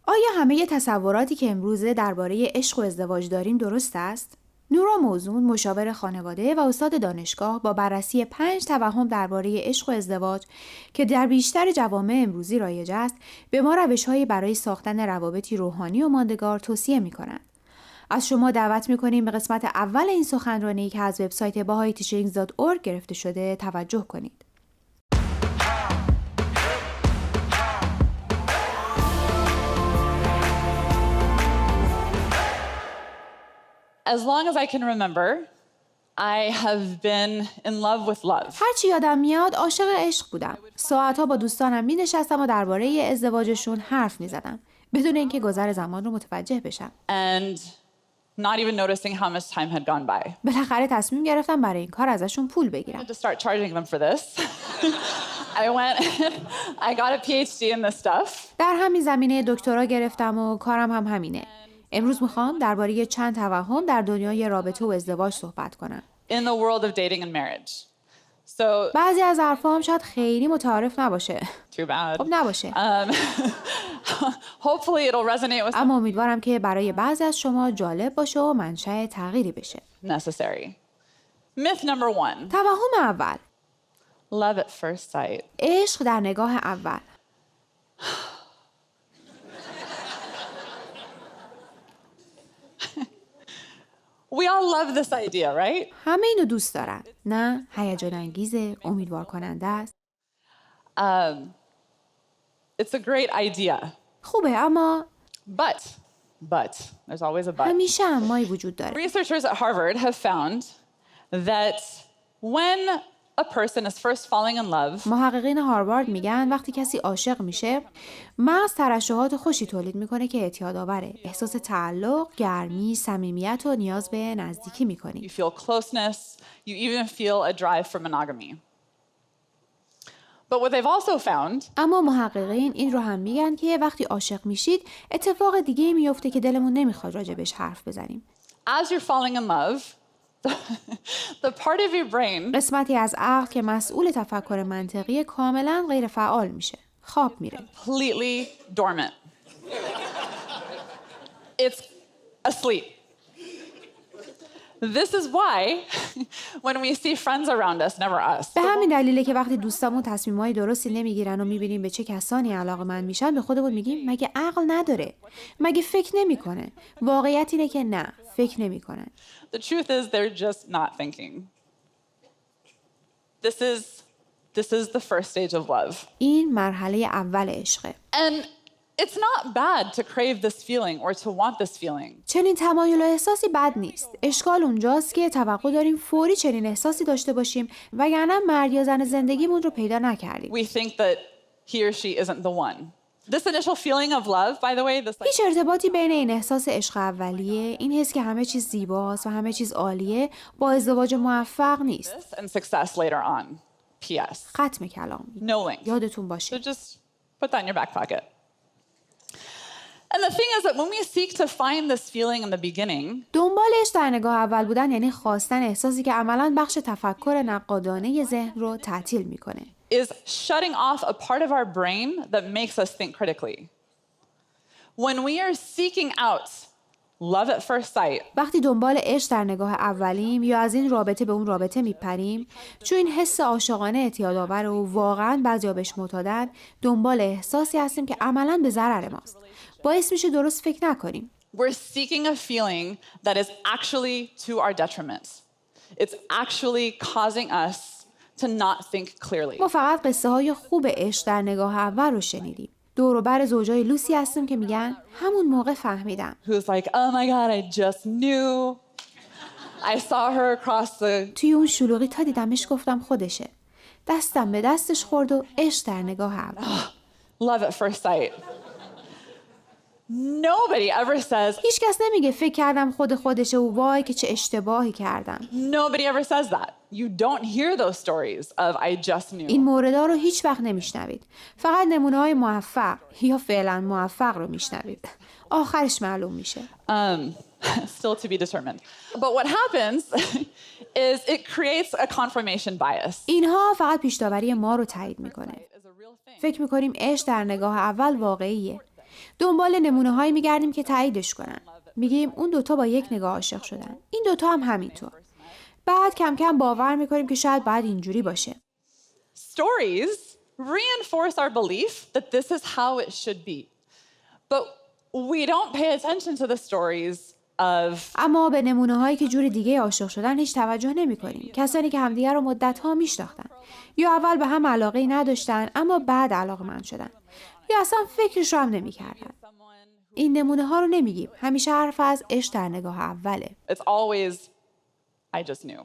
آیا همه تصوراتی که امروزه درباره عشق و ازدواج داریم درست است؟ نورا موزون، مشاور خانواده و استاد دانشگاه، با بررسی 5 توهم درباره عشق و ازدواج که در بیشتر جوامع امروزی رایج است، به ما روش‌هایی برای ساختن روابطی روحانی و ماندگار توصیه می‌کند. از شما دعوت می‌کنیم به قسمت اول این سخنرانی که از وبسایت bahai-teachings.org گرفته شده توجه کنید. As long as I can remember, I have been in love with love. هرچی یادم میاد عاشق عشق بودم. ساعتها با دوستانم می‌نشستم و درباره ازدواجشون حرف می‌زدم بدون اینکه گذر زمان رو متوجه بشم. And not even noticing how much time had gone by. بالاخره تصمیم گرفتم برای این کار ازشون پول I بگیرم. had to start charging them for this. I got a PhD in this stuff. در همین زمینه دکترا گرفتم و کارم هم همینه. امروز میخوام درباره چند توهم در دنیای رابطه و ازدواج صحبت کنم. In the world of dating and marriage. So, بعضی از حرفام شاید خیلی متعارف نباشه. too bad. خب نباشه. Hopefully it'll resonate with اما امیدوارم که برای بعضی از شما جالب باشه و منشأ تغییری بشه. necessary. Myth number 1. توهم اول، Love at first sight. عشق در نگاه اول. We all love this idea, right? همه اینو دوست دارن. نه، هیجان انگیزه، امیدوار کننده است. It's a great idea. خوبه اما But, there's always a but. همیشه امایی وجود داره. Researchers at Harvard have found that when a person is first falling in love, محققین هاروارد میگن وقتی کسی عاشق میشه، مغز ترشحات خوشی تولید میکنه که اعتیادآوره. احساس تعلق، گرمی، صمیمیت و نیاز به نزدیکی you میکنی. feel closeness, you even feel a drive for monogamy. But what they've also found اما محققین این رو هم میگن که وقتی عاشق میشید، اتفاق دیگه میفته که دلمون نمیخواد راجبش حرف بزنیم. as you're falling in love, the part of your brain قسمتی از عقل که مسئول تفکر منطقی کاملا غیر فعال میشه. خواب میره. completely dormant. It's asleep. This is why when we see friends around us, never us. به همین دلیله که وقتی دوستامون تصمیمای درستی نمیگیرن و میبینیم به چه کسانی علاقه‌مند میشن، به خودمون میگیم مگه عقل نداره؟ مگه فکر نمیکنه؟ واقعیت اینه که نه، فکر نمیکنن. The truth is they're just not thinking. This is the first stage of love. این مرحله اول عشقه. And it's not bad to crave this feeling or to want this feeling. چنین تمایل و احساسی بد نیست. اشکال اونجاست که توقع داریم فوری چنین احساسی داشته باشیم وگرنه مرد یا زن زندگیمون رو پیدا نکردیم. We think that he or she isn't the one. This initial feeling of love, by the way, this هیچ ارتباطی بین این احساس عشق اولیه، این حس که همه چیز زیباست و همه چیز عالیه، با ازدواج موفق نیست. and success later on. P.S. ختم کلام. No link. یادتون So باشه. just put that in your back pocket. And the thing is that when we seek to find this feeling in the beginning, دنبالش در نگاه اول بودن یعنی خواستن احساسی که عملاً بخش تفکر نقادانه ذهن رو تعطیل میکنه. is shutting off a part of our brain that makes us think critically. When we are seeking out love at first sight, وقتی دنبال عشق در نگاه اولیم یا از این رابطه به اون رابطه میپریم، چون این حس عاشقانه اعتیادآور و واقعاً بعضیا بهش معتادن، دنبال احساسی هستیم که عملاً به ضرر ماست. باعث میشه درست فکر نکنیم. we're seeking a feeling that is actually to our detriment. It's actually causing us to not think clearly. ما فقط قصه های خوب عشق در نگاه اول رو شنیدیم. دور و بر زوجای لوسی هستیم که میگن همون موقع فهمیدم. Who's like, oh my God, I just knew. I saw her across the... توی اون شلوغی تا دیدمش گفتم خودشه. دستم به دستش خورد و عشق در نگاه اول. Love at first sight. Nobody ever says, هیچ کس نمیگه فکر کردم خودشه و وای که چه اشتباهی کردم. nobody ever says that. You don't hear those stories of I just knew. این موردها رو هیچ وقت نمیشنوید. فقط نمونه‌های موفق یا فعلا موفق رو میشنوید. آخرش معلوم میشه. Still to be determined. But what happens is it creates a confirmation bias. اینها فقط پیش‌داوری ما رو تایید میکنه. Is a real thing. فکر میکنیم عشق در نگاه اول واقعیه. دنبال نمونه هایی میگردیم که تاییدش کنن. میگیم اون دوتا با یک نگاه عاشق شدن. این دوتا هم همینطور. بعد کم کم باور میکنیم که شاید باید اینجوری باشه. Stories reinforce our belief that this is how it should be. But we don't pay attention to the stories of اما به نمونه هایی که جور دیگه عاشق شدن هیچ توجه نمی کنیم. کسانی که همدیگر رو مدت ها میشناختن یا اول به هم علاقه نداشتن اما بعد علاقه‌مند شدن یا اصلا فکرش رو هم نمی کردن. این نمونه ها رو نمیگیم. همیشه حرف از عشق در نگاه اوله. it's always I just knew.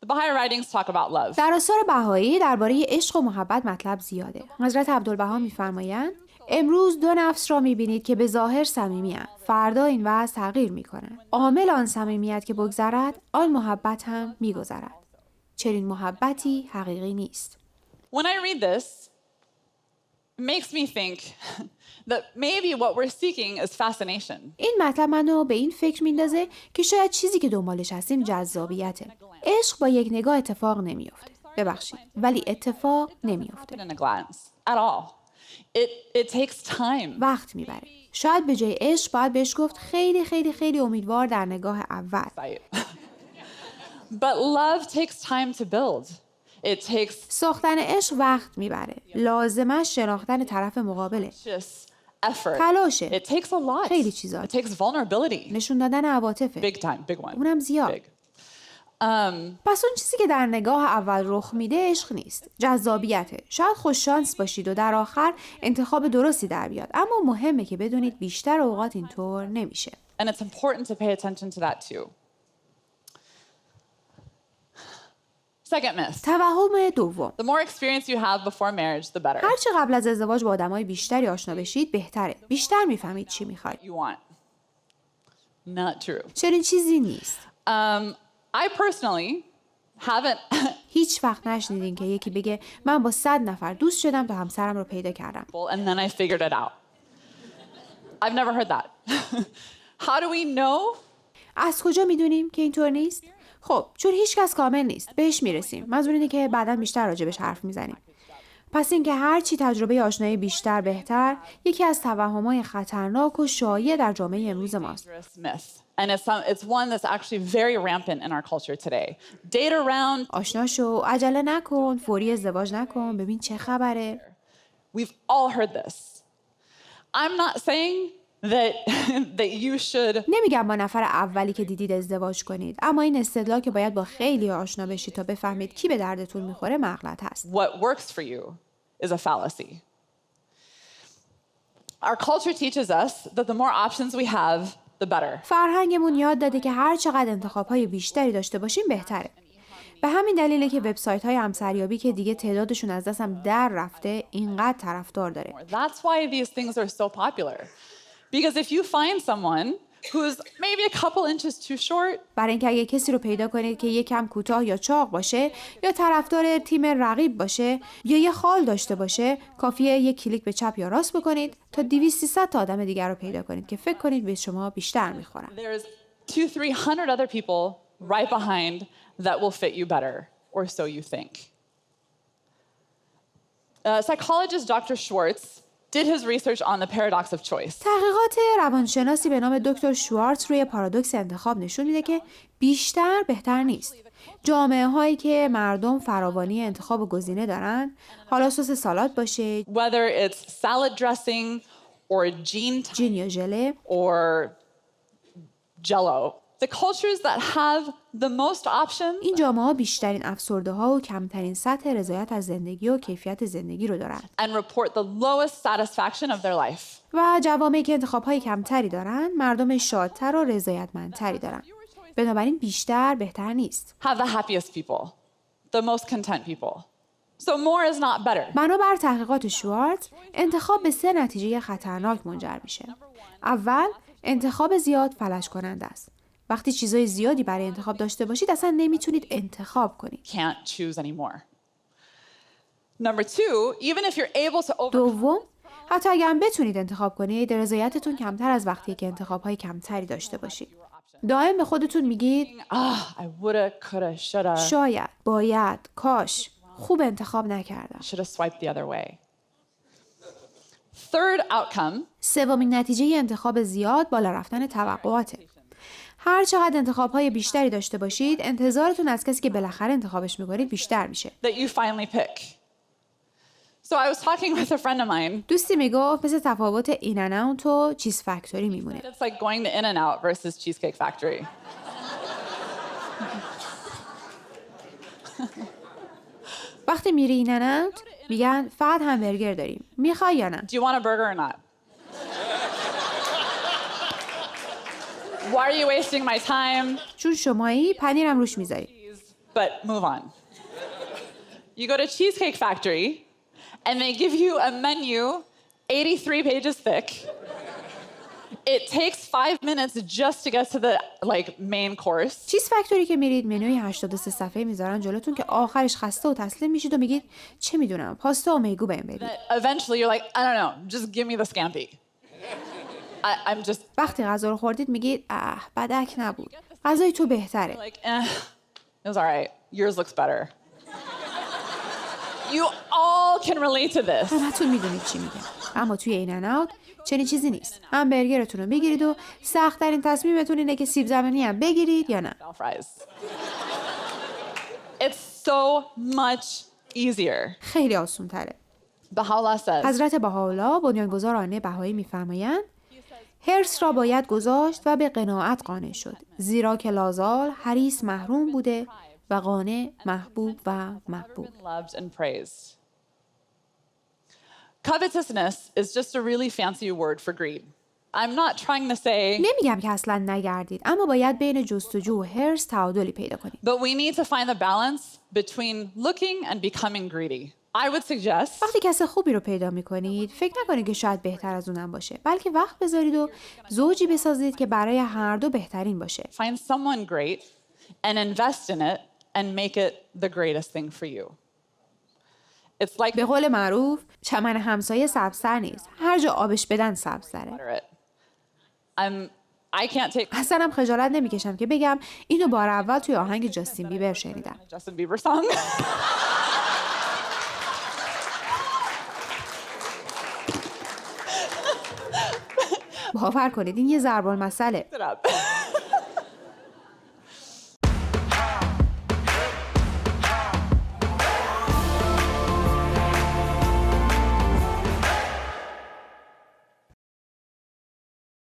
The Baha'i writings talk about love. در آثار بهایی درباره عشق و محبت مطلب زیاده. حضرت عبدالبها می‌فرمایند امروز دو نفس را می‌بینید که به ظاهر صمیمی‌اند. فردا این وضع تغییر می‌کند. عامل آن صمیمیت که بگذرد، آن محبت هم می‌گذرد. چنین محبتی حقیقی نیست. When I read this, it makes me think that maybe what we're seeking is fascination. این مطلب منو به این فکر میندازه که شاید چیزی که دنبالش هستیم جذابیته. عشق با یک نگاه اتفاق نمیفته. ببخشید، ولی اتفاق نمیفته. In a glance at all. It takes time. وقت میبره. شاید به جای عشق باید بهش گفت خیلی خیلی خیلی امیدوار در نگاه اول. But love takes time to build. It takes ساختن عشق وقت میبره. لازمش شناختن طرف مقابله. just effort. تلاشه. It takes a lot. خیلی چیزا. It takes vulnerability. نشون دادن عواطفه. Big time, big one. اونم زیاد. Big. پس اون چیزی که در نگاه اول رخ میده عشق نیست. جذابیته. شاید خوش شانس باشید و در آخر انتخاب درستی در بیاد. اما مهمه که بدونید بیشتر اوقات اینطور نمیشه. And it's important to pay attention to that too. Second myth. توهم دوم. The more experience you have before marriage, the better. هرچه قبل از ازدواج با آدمای بیشتری آشنا بشید بهتره. بیشتر میفهمید چی میخواید. You want. Not true. چنین چیزی نیست. I personally haven't هیچ وقت نشنیدین که یکی بگه من با 100 نفر دوست شدم تا همسرم رو پیدا کردم. and then I figured it out. I've never heard that. How do we know? از کجا میدونیم که اینطور نیست؟ خب چون هیچ کس کامل نیست. بهش میرسیم. منظور اینه که بعداً بیشتر راجبش حرف میزنیم. پس اینکه هر چی تجربه آشنایی بیشتر بهتر یکی از توهمات خطرناک و شایع در جامعه امروز ماست. And it's one that's actually very rampant in our culture today. Date around. آشنا شو، عجله نکن، فوری ازدواج نکن، ببین چه خبره. We've all heard this. I'm not saying that you should. نمیگم با نفر اولی که دیدید ازدواج کنید، اما این استدلال که باید با خیلی آشنا بشید تا بفهمید کی به دردتون میخوره مغلط هست. What works for you is a fallacy. Our culture teaches us that the more options we have, the better. فرهنگمون یاد داده که هر چقدر انتخاب‌های بیشتری داشته باشیم بهتره. به همین دلیله که وبسایت‌های همسریابی که دیگه تعدادشون از دستم در رفته اینقدر طرفدار داره. That's why these things are so popular. Because if you find someone who's maybe a couple inches too short, برای اینکه اگه کسی رو پیدا کنید که یکم کوتاه یا چاق باشه یا طرفدار تیم رقیب باشه یا یه خال داشته باشه، کافیه یک کلیک به چپ یا راست بکنید تا 200-300 تا آدم دیگر رو پیدا کنید که فکر کنید به شما بیشتر میخورن. there's 200-300 other people right behind that will fit you better, or so you think. Psychologist Dr. Schwartz did his research on the paradox of choice. تحقیقات روانشناسی به نام دکتر شوارتز روی پارادوکس انتخاب نشون میده که بیشتر بهتر نیست. جامعه هایی که مردم فراوانی انتخاب و گزینه دارن، حالا سس سالاد باشه، Whether it's salad dressing or جین یا ژله، or jello. The cultures that have the most options این جامعه ها بیشترین افسرده ها و کمترین سطح رضایت از زندگی و کیفیت زندگی رو دارن. and report the lowest satisfaction of their life. و جوامعی که انتخاب های کمتری دارن، مردم شادتر و رضایتمندتری دارن. بنابراین بیشتر بهتر نیست. Have the happiest people, the most content people. So more is not better. بنابر تحقیقات شوارتز، انتخاب به 3 نتیجه خطرناک منجر میشه. اول، انتخاب زیاد فلج کننده است. وقتی چیزای زیادی برای انتخاب داشته باشید، اصلا نمیتونید انتخاب کنید. Can't choose anymore. Number 2, even if you're able to overcome دوم، حتی اگر هم بتونید انتخاب کنید، رضایتتون کمتر از وقتی که انتخاب‌های کمتری داشته باشید. دائم به خودتون میگید I woulda, coulda, shoulda. شاید، باید، کاش، خوب انتخاب نکردم. Should have swiped the other way. Third outcome سومین نتیجه انتخاب زیاد بالا رفتن توقعاته. هر چقدر انتخاب‌های بیشتری داشته باشید، انتظارتون از کسی که بالاخره انتخابش می‌کنید بیشتر میشه. that you finally pick. So I was talking with a friend of mine. دوستی میگفت مثل تفاوت این ان اوت و چیز فکتوری میمونه. It's like going to In-N-Out versus Cheesecake Factory. وقتی میری این ان اوت میگن فقط همبرگر داریم. میخوای یا نه؟ Do you want a burger or not? Why are you wasting my time? چون شمایی پنیرم روش میذاری. But move on. You go to Cheesecake Factory and they give you a menu 83 pages thick. It takes 5 minutes just to get to the main course. چیز فکتوری که میرید منوی 83 صفحه میذارن جلوتون که آخرش خسته و تسلیم میشید و میگید چه میدونم پاستا و میگو بهم بدید. Eventually you're like, I don't know, just give me the scampi. I'm just وقتی غذا رو خوردید میگید بدک نبود. غذای تو بهتره. like, it was all right. Yours looks better. You all can relate to this. همتون میدونید چی میگم. اما توی این ان اوت چنین چیزی نیست. همبرگرتون رو میگیرید و سخت‌ترین تصمیمتون اینه که سیب زمینی هم بگیرید یا نه. Fries. It's so much easier. خیلی آسون تره. Baha'u'llah says, حضرت بهاءالله بنیانگذار آیین بهایی میفرمایند حرص را باید گذاشت و به قناعت قانع شد، زیرا که لازال حریص محروم بوده و قانع محبوب و محبوب. loved and praised. Covetousness is just a really fancy word for greed. I'm not trying to say, نمیگم که اصلا نگردید، اما باید بین جستجو و حرص تعادلی پیدا کنید. but we need to find the balance between looking and becoming greedy. I would suggest وقتی کس خوبی رو پیدا میکنید فکر نکنید که شاید بهتر از اونم باشه، بلکه وقت بذارید و زوجی بسازید که برای هر دو بهترین باشه. find someone great and invest in it and make it the greatest thing for you. It's like به قول معروف چمن همسایه سبزتر نیست، هر جا آبش بدن سبزتره. water it. I can't take اصلا هم خجالت نمیکشم که بگم اینو بار اول توی آهنگ جاستین بیبر شنیدم. Justin Bieber song. باور کنید این یه ضرب المثله. It up.